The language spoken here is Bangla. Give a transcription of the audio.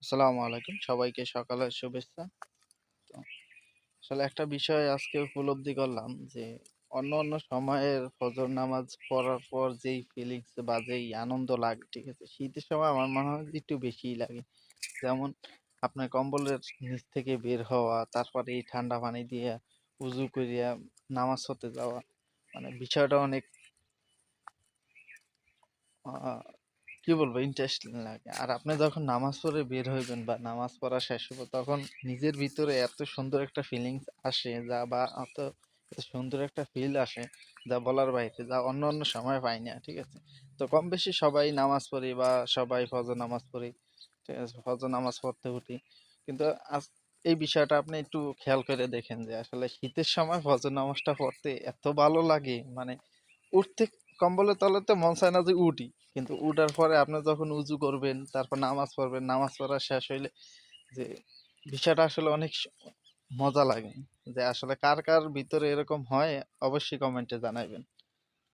আসসালামু আলাইকুম, সবাইকে সকালের শুভেচ্ছা। তো আসলে একটা বিষয় আজকে উপলব্ধি করলাম যে অন্য অন্য সময়ের ফজর নামাজ পড়ার পর যেই ফিলিংস বা যেই আনন্দ লাগে, ঠিক আছে, শীতের সময় আমার মনে হয় যে একটু বেশিই লাগে। যেমন আপনার কম্বলের নিচ থেকে বের হওয়া, তারপরে এই ঠান্ডা পানি দিয়ে উজু করিয়া নামাজ পড়তে যাওয়া, মানে বিষয়টা অনেক আহ, কি বলবো, ইন্টারেস্টিং লাগে। আর আপনি যখন নামাজ পড়ে বের হইবেন বা নামাজ পড়া শেষ হবে, তখন নিজের ভিতরে এত সুন্দর একটা ফিলিংস আসে, যা বা এত সুন্দর একটা ফিল আসে যা বলার বাইরে, যা অন্য অন্য সময় পাই না, ঠিক আছে। তো কম বেশি সবাই নামাজ পড়ি বা সবাই ফজর নামাজ পড়ি, ঠিক আছে, ফজর নামাজ পড়তে উঠি। কিন্তু আজ এই বিষয়টা আপনি একটু খেয়াল করে দেখেন যে আসলে শীতের সময় ফজর নামাজটা পড়তে এত ভালো লাগে, মানে উঠতে কম্বলের তলাতে মন চায় না যে উঠি, কিন্তু উঠার পরে আপনি যখন উজু করবেন, তারপর নামাজ পড়বেন, নামাজ পড়া শেষ হইলে যে বিষয়টা আসলে অনেক মজা লাগে। যে আসলে কার কার ভিতরে এরকম হয়, অবশ্যই কমেন্টে জানাইবেন।